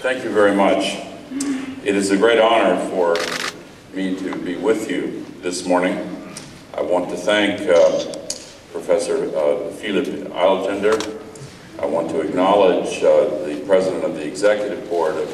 Thank you very much. It is a great honor for me to be with you this morning. I want to thank Professor Philip Eilgender. I want to acknowledge the President of the Executive Board of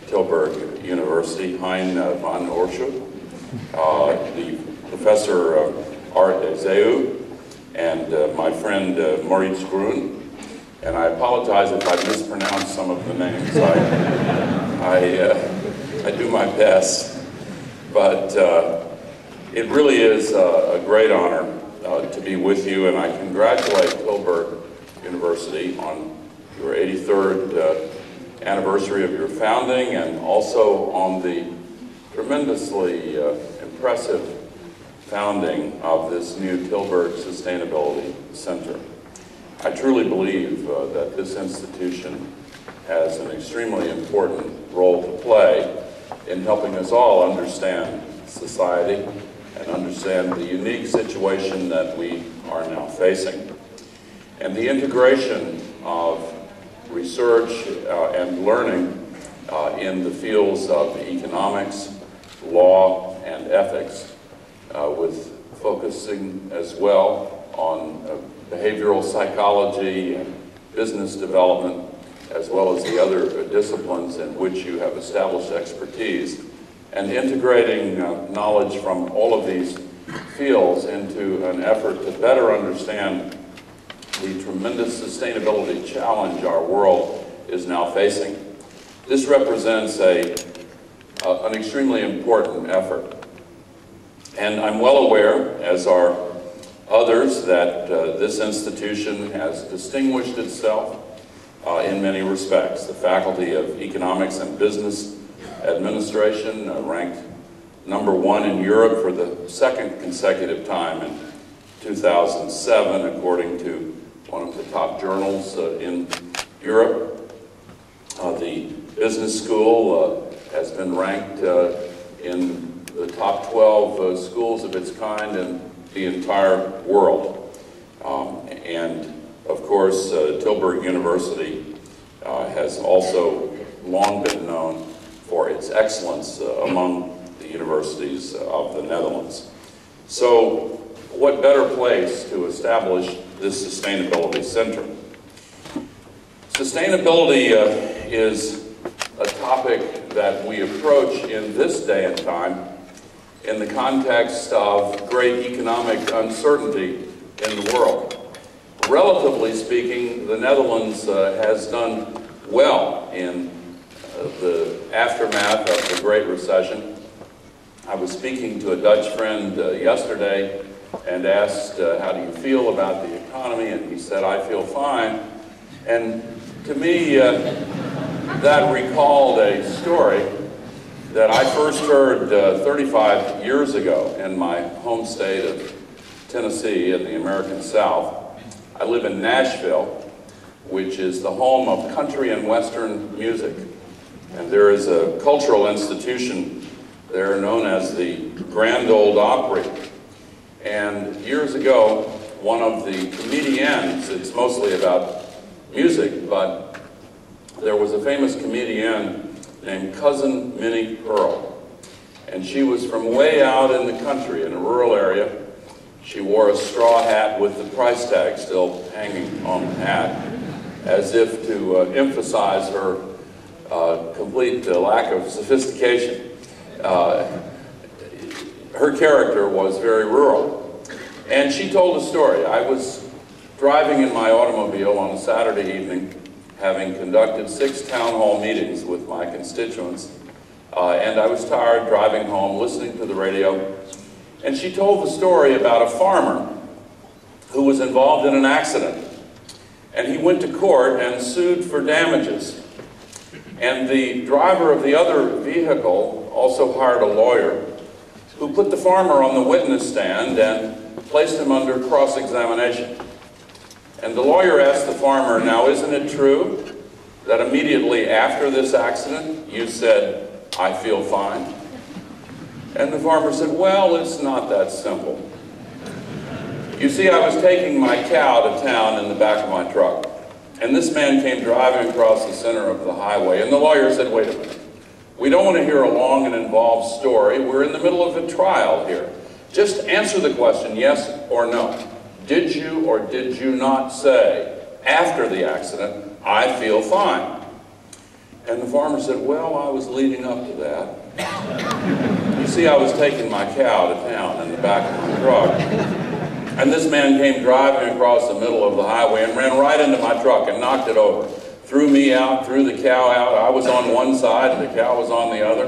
Tilburg University, Hein van Oorschot, the Professor Art Zeu, and my friend Maurice Groen. And I apologize if I mispronounce some of the names. I do my best, but it really is a great honor to be with you, and I congratulate Tilburg University on your 83rd anniversary of your founding, and also on the tremendously impressive founding of this new Tilburg Sustainability Center. I truly believe that this institution has an extremely important role to play in helping us all understand society and understand the unique situation that we are now facing. And the integration of research and learning in the fields of economics, law, and ethics, with focusing as well on behavioral psychology and business development, as well as the other disciplines in which you have established expertise, and integrating knowledge from all of these fields into an effort to better understand the tremendous sustainability challenge our world is now facing. This represents an extremely important effort. And I'm well aware, as are others, that this institution has distinguished itself in many respects. The Faculty of Economics and Business Administration ranked #1 in Europe for the second consecutive time in 2007, according to one of the top journals in Europe. The business school has been ranked in the top 12 schools of its kind in the entire world. And of course, Tilburg University has also long been known for its excellence among the universities of the Netherlands. So what better place to establish this Sustainability Center? Sustainability is a topic that we approach in this day and time in the context of great economic uncertainty in the world. Relatively speaking, the Netherlands has done well in the aftermath of the Great Recession. I was speaking to a Dutch friend yesterday and asked, how do you feel about the economy? And he said, I feel fine. And to me, that recalled a story that I first heard 35 years ago in my home state of Tennessee in the American South. I live in Nashville, which is the home of country and western music. And there is a cultural institution there known as the Grand Ole Opry. And years ago, one of the comedians, it's mostly about music, but there was a famous comedian named Cousin Minnie Pearl. And she was from way out in the country, in a rural area. She wore a straw hat with the price tag still hanging on the hat, as if to emphasize her complete lack of sophistication. Her character was very rural. And she told a story. I was driving in my automobile on a Saturday evening, having conducted 6 town hall meetings with my constituents, and I was tired driving home, listening to the radio, and she told the story about a farmer who was involved in an accident, and he went to court and sued for damages. And the driver of the other vehicle also hired a lawyer who put the farmer on the witness stand and placed him under cross-examination. And the lawyer asked the farmer, now isn't it true that immediately after this accident you said, I feel fine? And the farmer said, well, it's not that simple. You see, I was taking my cow to town in the back of my truck. And this man came driving across the center of the highway, and the lawyer said, wait a minute. We don't want to hear a long and involved story. We're in the middle of a trial here. Just answer the question, yes or no. Did you or did you not say, after the accident, I feel fine? And the farmer said, well, I was leading up to that. You see, I was taking my cow to town in the back of my truck. And this man came driving across the middle of the highway and ran right into my truck and knocked it over. Threw me out, threw the cow out. I was on one side and the cow was on the other.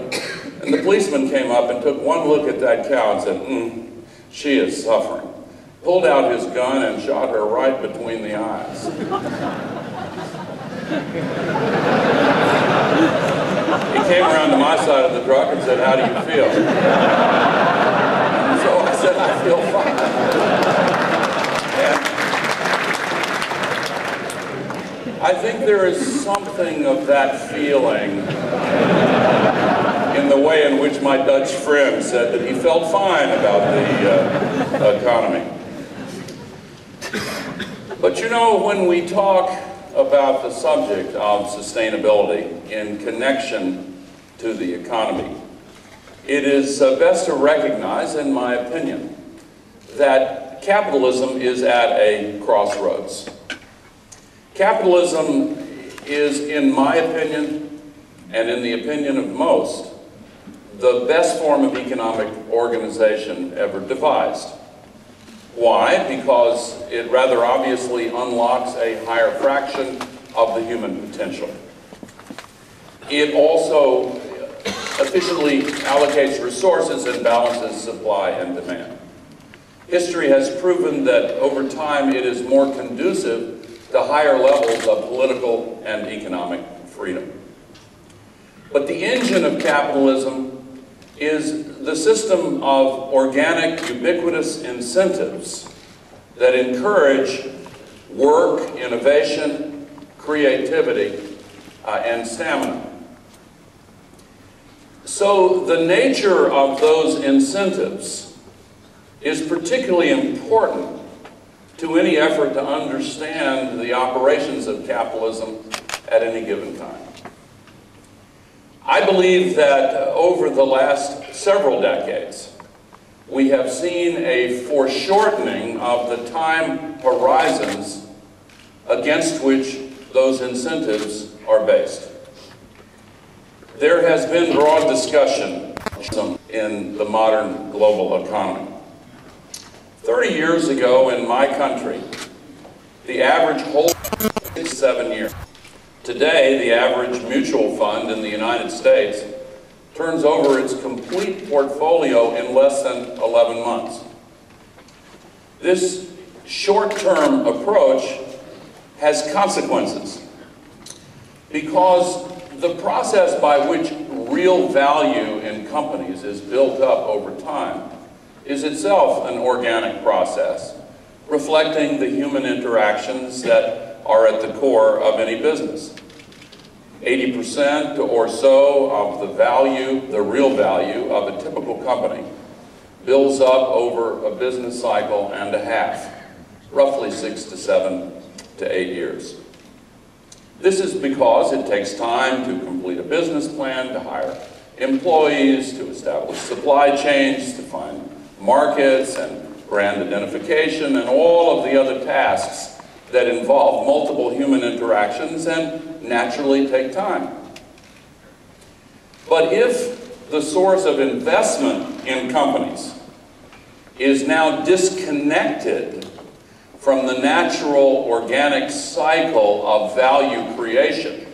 And the policeman came up and took one look at that cow and said, she is suffering. Pulled out his gun and shot her right between the eyes. He came around to my side of the truck and said, how do you feel? And so I said, I feel fine. I think there is something of that feeling in the way in which my Dutch friend said that he felt fine about the economy. But you know, when we talk about the subject of sustainability in connection to the economy, it is best to recognize, in my opinion, that capitalism is at a crossroads. Capitalism is, in my opinion, and in the opinion of most, the best form of economic organization ever devised. Why? Because it rather obviously unlocks a higher fraction of the human potential. It also efficiently allocates resources and balances supply and demand. History has proven that over time it is more conducive to higher levels of political and economic freedom. But the engine of capitalism is the system of organic, ubiquitous incentives that encourage work, innovation, creativity, and stamina. So the nature of those incentives is particularly important to any effort to understand the operations of capitalism at any given time. I believe that over the last several decades, we have seen a foreshortening of the time horizons against which those incentives are based. There has been broad discussion in the modern global economy. 30 years ago in my country, the average hold is 7 years. Today, the average mutual fund in the United States turns over its complete portfolio in less than 11 months. This short-term approach has consequences because the process by which real value in companies is built up over time is itself an organic process, reflecting the human interactions that are at the core of any business. 80% or so of the value, the real value of a typical company builds up over a business cycle and a half, roughly 6 to 7 to 8 years. This is because it takes time to complete a business plan, to hire employees, to establish supply chains, to find markets and brand identification, and all of the other tasks that involve multiple human interactions and naturally take time. But if the source of investment in companies is now disconnected from the natural organic cycle of value creation,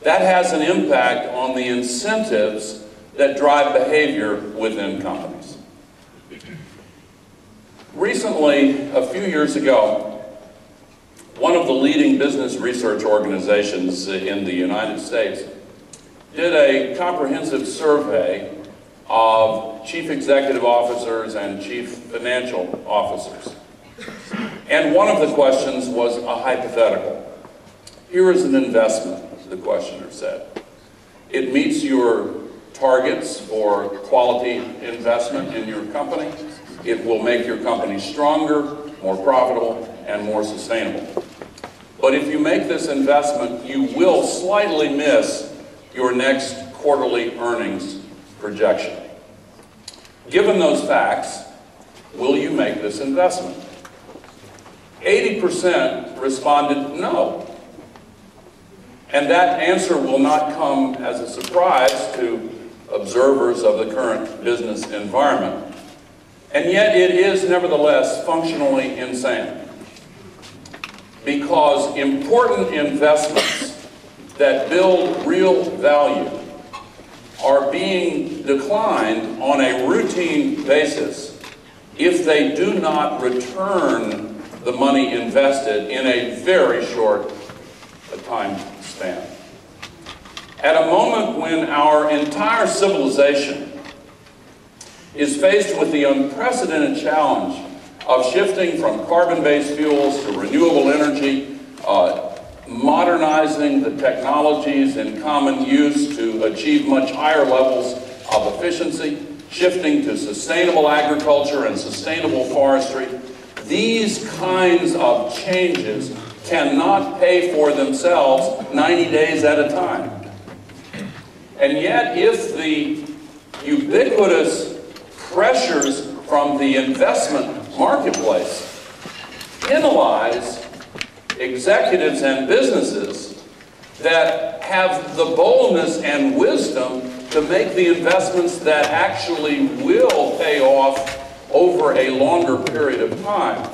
that has an impact on the incentives that drive behavior within companies. Recently, a few years ago, one of the leading business research organizations in the United States did a comprehensive survey of chief executive officers and chief financial officers. And one of the questions was a hypothetical. Here is an investment, the questioner said. It meets your targets for quality investment in your company. It will make your company stronger, more profitable, and more sustainable. But if you make this investment, you will slightly miss your next quarterly earnings projection. Given those facts, will you make this investment? 80% responded no. And that answer will not come as a surprise to observers of the current business environment. And yet it is nevertheless functionally insane, because important investments that build real value are being declined on a routine basis if they do not return the money invested in a very short time span. At a moment when our entire civilization is faced with the unprecedented challenge of shifting from carbon-based fuels to renewable energy, modernizing the technologies in common use to achieve much higher levels of efficiency, shifting to sustainable agriculture and sustainable forestry, these kinds of changes cannot pay for themselves 90 days at a time. And yet, if the ubiquitous pressures from the investment marketplace penalize executives and businesses that have the boldness and wisdom to make the investments that actually will pay off over a longer period of time,